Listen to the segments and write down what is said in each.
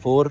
4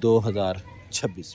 2026।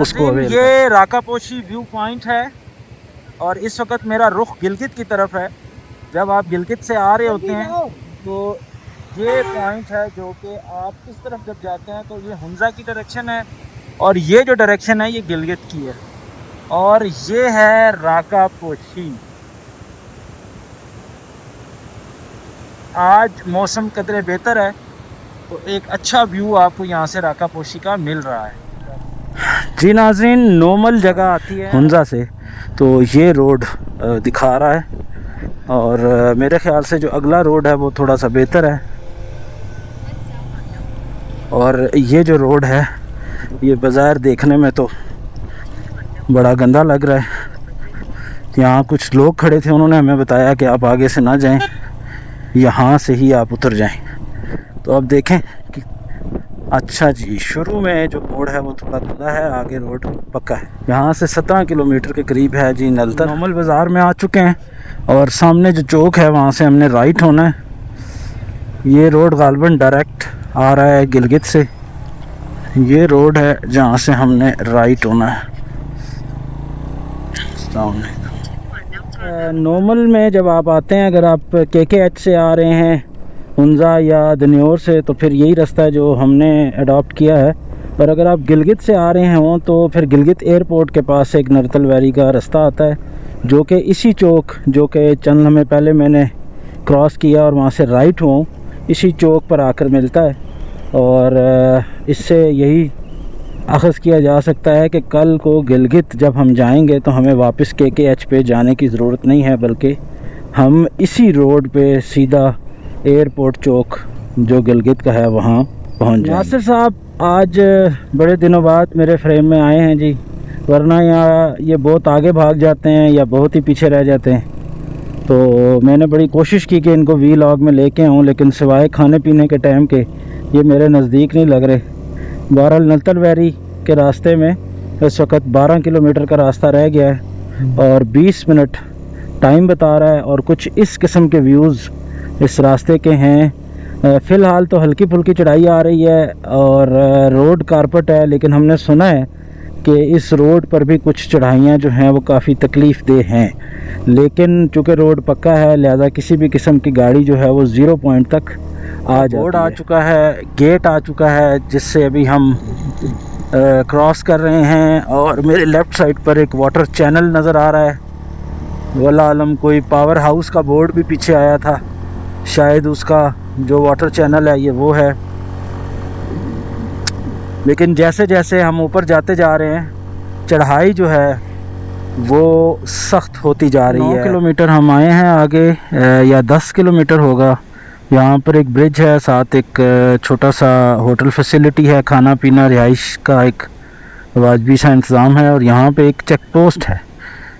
اس کو اویل یہ راکا پوشی ویو پوائنٹ ہے اور اس وقت میرا رخ گلگت کی طرف ہے. جب آپ گلگت سے آ رہے ہوتے ہیں تو یہ پوائنٹ ہے جو کہ آپ اس طرف جب جاتے ہیں تو یہ ہنزا کی ڈائریکشن ہے اور یہ جو ڈائریکشن ہے یہ گلگت کی ہے اور یہ ہے راکا پوشی. آج موسم قدرے بہتر ہے تو ایک اچھا ویو آپ کو یہاں سے راکا پوشی کا مل رہا ہے. جی ناظرین، نارمل جگہ آتی ہے ہنزا سے تو یہ روڈ دکھا رہا ہے اور میرے خیال سے جو اگلا روڈ ہے وہ تھوڑا سا بہتر ہے اور یہ جو روڈ ہے یہ بظاہر دیکھنے میں تو بڑا گندا لگ رہا ہے. یہاں کچھ لوگ کھڑے تھے، انہوں نے ہمیں بتایا کہ آپ آگے سے نہ جائیں، یہاں سے ہی آپ اتر جائیں. تو اب دیکھیں کہ اچھا جی، شروع میں جو روڈ ہے وہ تھوڑا گندا ہے، آگے روڈ پکا ہے. یہاں سے 17 کلومیٹر کے قریب ہے جی نلتر. نارمل بازار میں آ چکے ہیں اور سامنے جو چوک ہے وہاں سے ہم نے رائٹ ہونا ہے. یہ روڈ غالباً ڈائریکٹ آ رہا ہے گلگت سے، یہ روڈ ہے جہاں سے ہم نے رائٹ ہونا ہے. نارمل میں جب آپ آتے ہیں، اگر آپ KKH سے آ رہے ہیں ہنزا یا دنیور سے، تو پھر یہی راستہ ہے جو ہم نے اڈاپٹ کیا ہے. اور اگر آپ گلگت سے آ رہے ہوں تو پھر گلگت ایئرپورٹ کے پاس ایک نرتل ویلی کا راستہ آتا ہے جو کہ اسی چوک جو کہ چند لمحے پہلے میں نے کراس کیا اور وہاں سے رائٹ ہوں، اسی چوک پر آ کر ملتا ہے. اور اس سے یہی اخذ کیا جا سکتا ہے کہ کل کو گلگت جب ہم جائیں گے تو ہمیں واپس KKH پہ جانے کی ضرورت نہیں ہے، بلکہ ہم اسی روڈ پہ سیدھا ایئرپورٹ چوک جو گلگت کا ہے وہاں پہنچ جائیں. ناصر صاحب آج بڑے دنوں بعد میرے فریم میں آئے ہیں جی، ورنہ یہ بہت آگے بھاگ جاتے ہیں یا بہت ہی پیچھے رہ جاتے ہیں. تو میں نے بڑی کوشش کی کہ ان کو وی لاگ میں لے کے آؤں، لیکن سوائے کھانے پینے کے ٹائم کے یہ میرے نزدیک نہیں لگ رہے. بہرحال نلتل ویلی کے راستے میں اس وقت 12 کلومیٹر کا راستہ رہ گیا ہے اور 20 منٹ ٹائم بتا رہا ہے اور کچھ اس قسم کے ویوز اس راستے کے ہیں. فی الحال تو ہلکی پھلکی چڑھائی آ رہی ہے اور روڈ کارپٹ ہے، لیکن ہم نے سنا ہے کہ اس روڈ پر بھی کچھ چڑھائیاں جو ہیں وہ کافی تکلیف دہ ہیں. لیکن چونکہ روڈ پکا ہے لہذا کسی بھی قسم کی گاڑی جو ہے وہ 0 پوائنٹ تک آ جاتی ہے. روڈ آ چکا ہے، گیٹ آ چکا ہے جس سے ابھی ہم کراس کر رہے ہیں اور میرے لیفٹ سائڈ پر ایک واٹر چینل نظر آ رہا ہے. واللہ عالم کوئی پاور ہاؤس کا بورڈ بھی پیچھے آیا تھا، شاید اس کا جو واٹر چینل ہے یہ وہ ہے. لیکن جیسے جیسے ہم اوپر جاتے جا رہے ہیں چڑھائی جو ہے وہ سخت ہوتی جا رہی ہے. 9 کلومیٹر ہم آئے ہیں آگے یا 10 کلومیٹر ہوگا. یہاں پر ایک برج ہے، ساتھ ایک چھوٹا سا ہوٹل فیسیلیٹی ہے، کھانا پینا رہائش کا ایک واجبی سا انتظام ہے. اور یہاں پہ ایک چیک پوسٹ ہے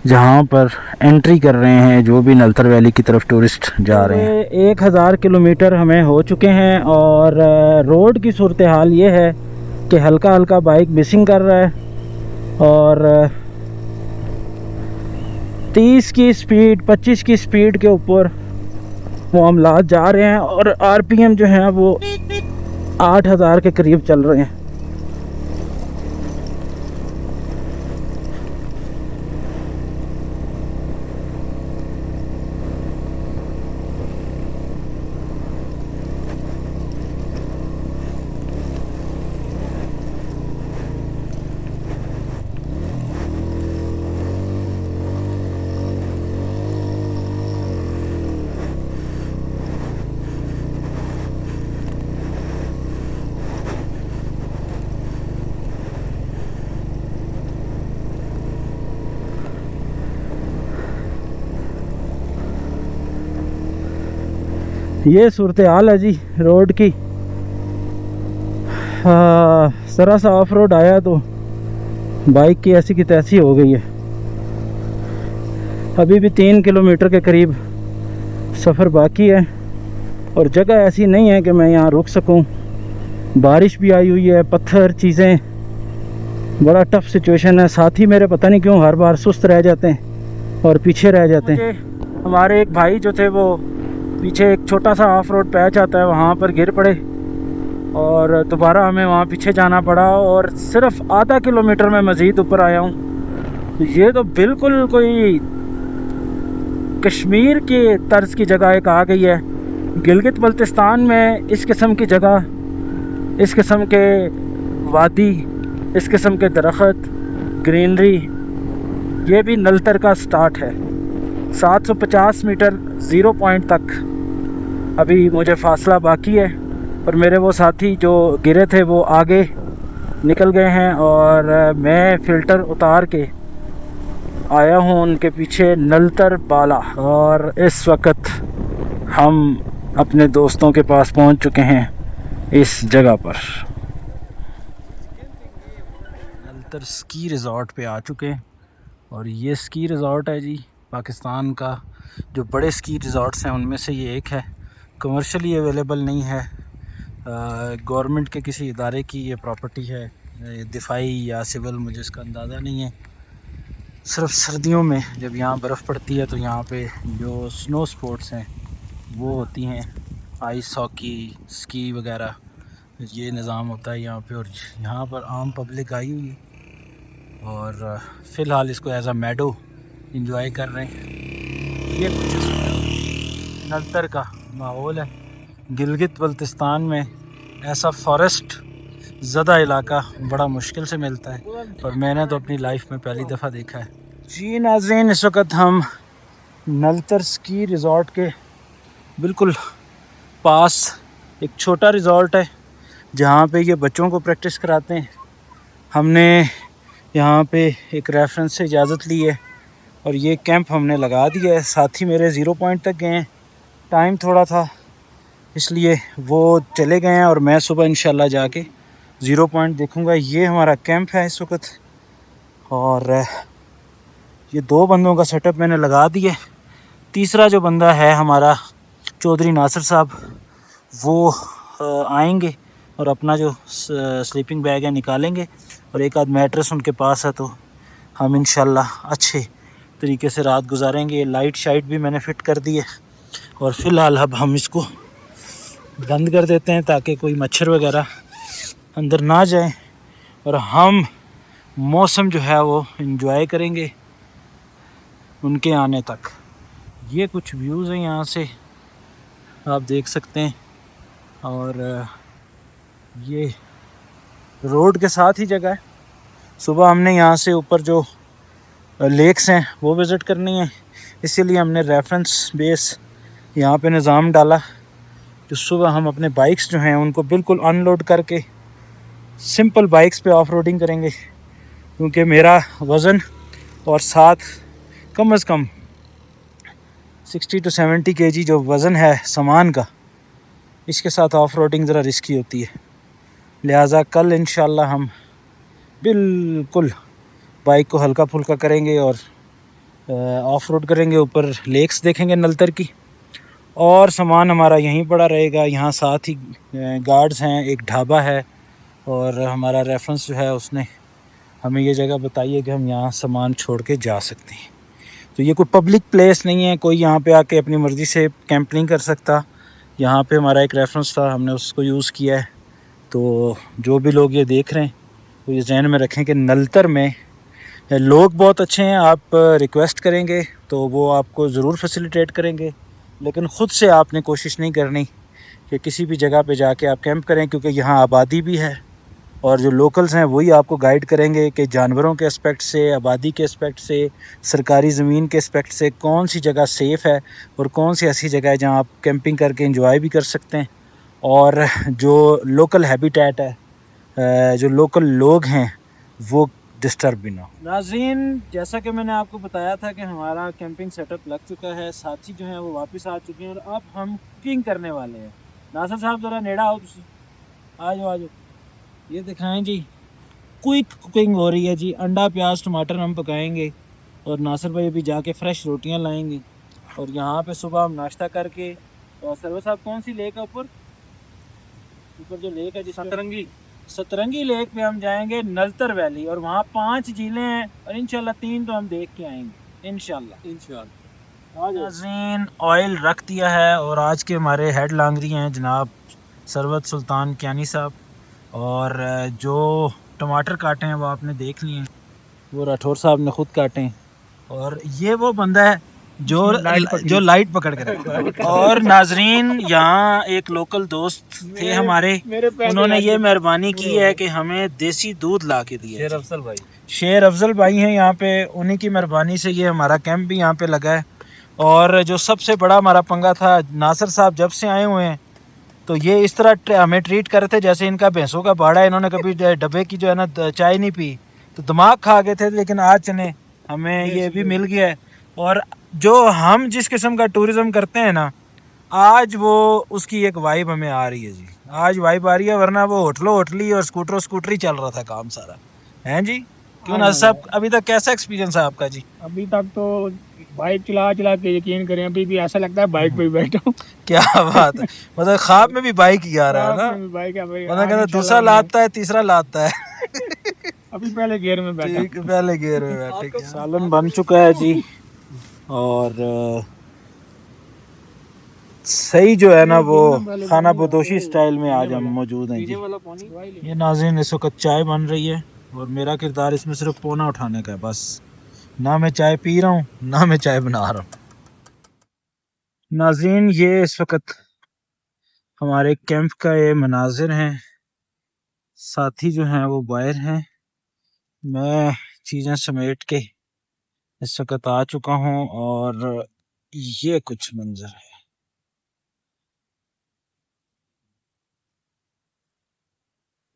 جہاں پر انٹری کر رہے ہیں جو بھی نلتر ویلی کی طرف ٹورسٹ جا رہے ہیں. 1000 کلومیٹر ہمیں ہو چکے ہیں اور روڈ کی صورتحال یہ ہے کہ ہلکا ہلکا بائک مسنگ کر رہا ہے اور 30 کی سپیڈ 25 کی سپیڈ کے اوپر معاملات جا رہے ہیں اور RPM جو ہیں وہ 8000 کے قریب چل رہے ہیں. یہ صورتحال ہے جی روڈ کی. ذرا سا آف روڈ آیا تو بائک کی ایسی کی تیسی ہو گئی ہے. ابھی بھی 3 کلومیٹر کے قریب سفر باقی ہے اور جگہ ایسی نہیں ہے کہ میں یہاں رک سکوں. بارش بھی آئی ہوئی ہے، پتھر چیزیں، بڑا ٹف سچویشن ہے. ساتھی میرے پتہ نہیں کیوں ہر بار سست رہ جاتے ہیں اور پیچھے رہ جاتے ہیں. ہمارے ایک بھائی جو تھے وہ پیچھے ایک چھوٹا سا آف روڈ پیچ آتا ہے وہاں پر گر پڑے اور دوبارہ ہمیں وہاں پیچھے جانا پڑا اور صرف آدھا کلومیٹر میں مزید اوپر آیا ہوں. یہ تو بالکل کوئی کشمیر کی طرز کی جگہ ایک آ گئی ہے. گلگت بلتستان میں اس قسم کی جگہ، اس قسم کے وادی، اس قسم کے درخت، گرینری، یہ بھی نلتر کا سٹارٹ ہے. 750 میٹر زیرو پوائنٹ تک ابھی مجھے فاصلہ باقی ہے، اور میرے وہ ساتھی جو گرے تھے وہ آگے نکل گئے ہیں، اور میں فلٹر اتار کے آیا ہوں ان کے پیچھے نلتر بالا. اور اس وقت ہم اپنے دوستوں کے پاس پہنچ چکے ہیں اس جگہ پر. نلتر سکی ریزورٹ پہ آ چکے ہیں، اور یہ سکی ریزورٹ ہے جی پاکستان کا جو بڑے سکی ریزورٹس ہیں ان میں سے یہ ایک ہے. کمرشلی اویلیبل نہیں ہے، گورنمنٹ کے کسی ادارے کی یہ پراپرٹی ہے، دفاعی یا سول، مجھے اس کا اندازہ نہیں ہے. صرف سردیوں میں جب یہاں برف پڑتی ہے تو یہاں پہ جو سنو سپورٹس ہیں وہ ہوتی ہیں، آئس ہاکی، سکی وغیرہ، یہ نظام ہوتا ہے یہاں پہ. اور یہاں پر عام پبلک آئی ہوئی ہے اور فی الحال اس کو ایز اے میڈو انجوائے کر رہے ہیں. یہ کچھ نلتر کا ماحول ہے. گلگت بلتستان میں ایسا فارسٹ زدہ علاقہ بڑا مشکل سے ملتا ہے، اور میں نے تو اپنی لائف میں پہلی دفعہ دیکھا ہے. جی ناظرین، اس وقت ہم نلتر سکی ریزورٹ کے بالکل پاس ایک چھوٹا ریزورٹ ہے جہاں پہ یہ بچوں کو پریکٹس کراتے ہیں. ہم نے یہاں پہ ایک ریفرنس سے اجازت لی ہے اور یہ کیمپ ہم نے لگا دیا ہے. ساتھی میرے زیرو پوائنٹ تک گئے ہیں، ٹائم تھوڑا تھا اس لیے وہ چلے گئے ہیں، اور میں صبح انشاءاللہ جا کے زیرو پوائنٹ دیکھوں گا. یہ ہمارا کیمپ ہے اس وقت، اور یہ 2 بندوں کا سیٹ اپ میں نے لگا دیا. تیسرا جو بندہ ہے ہمارا چودھری ناصر صاحب، وہ آئیں گے اور اپنا جو سلیپنگ بیگ ہے نکالیں گے، اور ایک آدھ میٹرس ان کے پاس ہے، تو ہم انشاءاللہ اچھے طریقے سے رات گزاریں گے. لائٹ شائٹ بھی میں نے فٹ کر دی ہے، اور فی الحال اب ہم اس کو بند کر دیتے ہیں تاکہ کوئی مچھر وغیرہ اندر نہ جائیں، اور ہم موسم جو ہے وہ انجوائے کریں گے ان کے آنے تک. یہ کچھ ویوز ہیں یہاں سے آپ دیکھ سکتے ہیں، اور یہ روڈ کے ساتھ ہی جگہ ہے. صبح ہم نے یہاں سے اوپر جو لیکس ہیں وہ وزٹ کرنی ہے، اسی لیے ہم نے ریفرنس بیس یہاں پہ نظام ڈالا کہ صبح ہم اپنے بائکس جو ہیں ان کو بالکل ان لوڈ کر کے سمپل بائکس پہ آف روڈنگ کریں گے، کیونکہ میرا وزن اور ساتھ کم از کم 60 to 70 kg جو وزن ہے سامان کا، اس کے ساتھ آف روڈنگ ذرا رسکی ہوتی ہے. لہٰذا کل انشاءاللہ ہم بالکل بائک کو ہلکا پھلکا کریں گے اور آف روڈ کریں گے، اوپر لیکس دیکھیں گے نلتر کی، اور سامان ہمارا یہیں پڑا رہے گا. یہاں ساتھ ہی گارڈز ہیں، ایک ڈھابا ہے، اور ہمارا ریفرنس جو ہے اس نے ہمیں یہ جگہ بتائی ہے کہ ہم یہاں سامان چھوڑ کے جا سکتے ہیں. تو یہ کوئی پبلک پلیس نہیں ہے، کوئی یہاں پہ آ کے اپنی مرضی سے کیمپ نہیں کر سکتا. یہاں پہ ہمارا ایک ریفرنس تھا، ہم نے اس کو یوز کیا ہے. تو جو بھی لوگ یہ دیکھ رہے ہیں وہ یہ ذہن میں رکھیں کہ نلتر میں لوگ بہت اچھے ہیں. آپ ریکویسٹ کریں گے تو وہ آپ کو ضرور فیسیلیٹیٹ کریں گے، لیکن خود سے آپ نے کوشش نہیں کرنی کہ کسی بھی جگہ پہ جا کے آپ کیمپ کریں، کیونکہ یہاں آبادی بھی ہے، اور جو لوکلز ہیں وہی آپ کو گائیڈ کریں گے کہ جانوروں کے اسپیکٹ سے، آبادی کے اسپیکٹ سے، سرکاری زمین کے اسپیکٹ سے کون سی جگہ سیف ہے اور کون سی ایسی جگہ ہے جہاں آپ کیمپنگ کر کے انجوائے بھی کر سکتے ہیں، اور جو لوکل ہیبیٹیٹ ہے، جو لوکل لوگ ہیں وہ ڈسٹرب بھی نہ ہو. ناظرین، جیسا کہ میں نے آپ کو بتایا تھا کہ ہمارا کیمپنگ سیٹ اپ لگ چکا ہے، ساتھی جو ہیں وہ واپس آ چکے ہیں، اور اب ہم کوکنگ کرنے والے ہیں. ناصر صاحب ذرا نیڑا آؤ، آ جاؤ. یہ دکھائیں جی، کوئک کوکنگ ہو رہی ہے جی. انڈا، پیاز، ٹماٹر ہم پکائیں گے، اور ناصر بھائی ابھی جا کے فریش روٹیاں لائیں گے، اور یہاں پہ صبح ہم ناشتہ کر کے. اور سرور صاحب کون سی لیک ہے اوپر جو لیک ہے، جس سترنگی لیک پہ ہم جائیں گے، نلتر ویلی، اور وہاں 5 جھیلیں ہیں، اور انشاءاللہ 3 تو ہم دیکھ کے آئیں گے انشاءاللہ. ناظرین، آئل رکھ دیا ہے، اور آج کے ہمارے ہیڈ لانگری ہیں جناب سروت سلطان کیانی صاحب، اور جو ٹماٹر کاٹے ہیں وہ آپ نے دیکھ لیے ہیں، وہ راٹھور صاحب نے خود کاٹے ہیں، اور یہ وہ بندہ ہے جو لائٹ پکڑ کے رکھتا ہے۔ اور ناظرین، یہاں ایک لوکل دوست تھے ہمارے، انہوں نے یہ مہربانی کی ہے کہ ہمیں دیسی دودھ لا کے دیا۔ شیر افضل بھائی ہیں یہاں پہ، انہی کی مہربانی سے یہ ہمارا کیمپ بھی یہاں پہ لگا ہے۔ اور جو سب سے بڑا ہمارا پنگا تھا، ناصر صاحب جب سے آئے ہوئے ہیں تو یہ اس طرح ہمیں ٹریٹ کر رہے تھے جیسے ان کا بھینسوں کا باڑا ہے، انہوں نے کبھی ڈبے کی جو ہے نا چائے نہیں پی، تو دماغ کھا گئے تھے، لیکن آج چلیں ہمیں یہ بھی مل گیا ہے۔ اور جو ہم جس قسم کا ٹورزم کرتے ہیں نا، آج وہ اس کی ایک وائب ہمیں آ رہی ہے جی، آج وائب آ رہی ہے، ورنہ وہ ہوٹلی اور اسکوٹری چل رہا تھا کام سارا ہیں جی۔ کیوں ناصر صاحب، ابھی تک کیسا ایکسپیرینس ہے آپ کا جی؟ ابھی تک تو بائک چلا کے یقین کریں ابھی بھی ایسا لگتا ہے بائک پہ ہی بیٹھا ہوں۔ کیا بات ہے، مطلب خواب میں بھی بائک ہی آ رہا ہے نا، بائک ہے بھائی، مطلب کہتا دوسرا لاتا ہے تیسرا لاتا ہے، ابھی پہلے گیئر میں بیٹھا ٹھیک، پہلے گیئر میں بیٹھے۔ سالن بن چکا ہے جی، اور صحیح جو ہے نا وہ کھانا بدوشی سٹائل میں آج ہم موجود ہیں جی۔ یہ ناظرین اس وقت چائے بن رہی ہے، اور میرا کردار اس میں صرف پونا اٹھانے کا ہے بس، نہ میں چائے پی رہا ہوں نہ میں چائے بنا رہا ہوں۔ ناظرین، یہ اس وقت ہمارے کیمپ کا یہ مناظر ہیں، ساتھی جو ہیں وہ باہر ہیں، میں چیزیں سمیٹ کے اس وقت آ چکا ہوں، اور یہ کچھ منظر ہے۔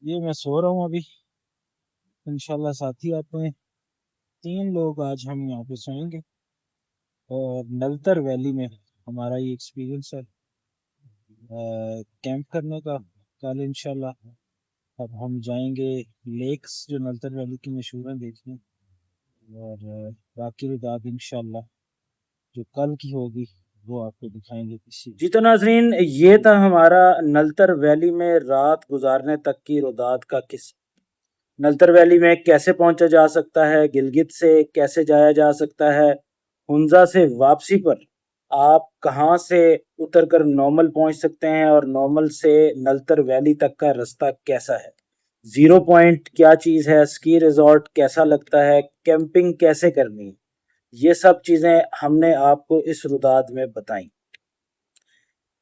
یہ میں سو رہا ہوں ابھی، انشاءاللہ ساتھی آتے ہیں، 3 لوگ آج ہم یہاں پہ سوئیں گے، اور نلتر ویلی میں ہمارا یہ ایکسپیرینس ہے کیمپ کرنے کا۔ کل انشاءاللہ اب ہم جائیں گے لیکس جو نلتر ویلی کی مشہور ہیں دیکھنے، اور باقی رات انشاءاللہ جو کل کی ہوگی وہ آپ کو دکھائیں گے کسی جی۔ تو ناظرین، یہ تھا ہمارا نلتر ویلی میں رات گزارنے تک کی روداد کا قصہ۔ نلتر ویلی میں کیسے پہنچا جا سکتا ہے، گلگت سے کیسے جایا جا سکتا ہے، ہنزا سے واپسی پر آپ کہاں سے اتر کر نومل پہنچ سکتے ہیں، اور نومل سے نلتر ویلی تک کا رستہ کیسا ہے، زیرو پوائنٹ کیا چیز ہے، اسکی ریزورٹ کیسا لگتا ہے، کیمپنگ کیسے کرنی ہے، یہ سب چیزیں ہم نے آپ کو اس روداد میں بتائیں۔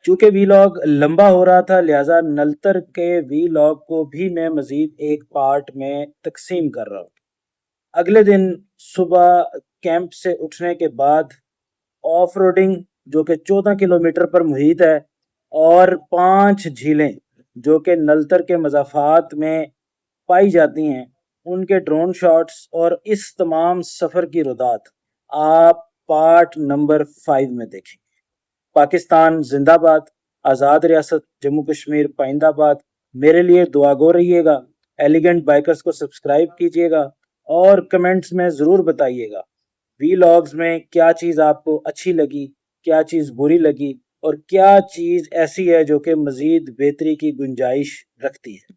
چونکہ وی لاگ لمبا ہو رہا تھا، لہٰذا نلتر کے وی لاگ کو بھی میں مزید ایک پارٹ میں تقسیم کر رہا ہوں۔ اگلے دن صبح کیمپ سے اٹھنے کے بعد آف روڈنگ جو کہ 14 کلومیٹر پر محیط ہے، اور 5 جھیلیں جو کہ نلتر کے مضافات میں پائی جاتی ہیں، ان کے ڈرون شاٹس، اور اس تمام سفر کی روداد آپ پارٹ نمبر 5 میں دیکھیں۔ پاکستان زندہ باد، آزاد ریاست جموں کشمیر پائندہ باد۔ میرے لیے دعا گو رہیے گا، ایلیگنٹ بائکرز کو سبسکرائب کیجیے گا، اور کمنٹس میں ضرور بتائیے گا وی لاگز میں کیا چیز آپ کو اچھی لگی، کیا چیز بری لگی، اور کیا چیز ایسی ہے جو کہ مزید بہتری کی گنجائش رکھتی ہے۔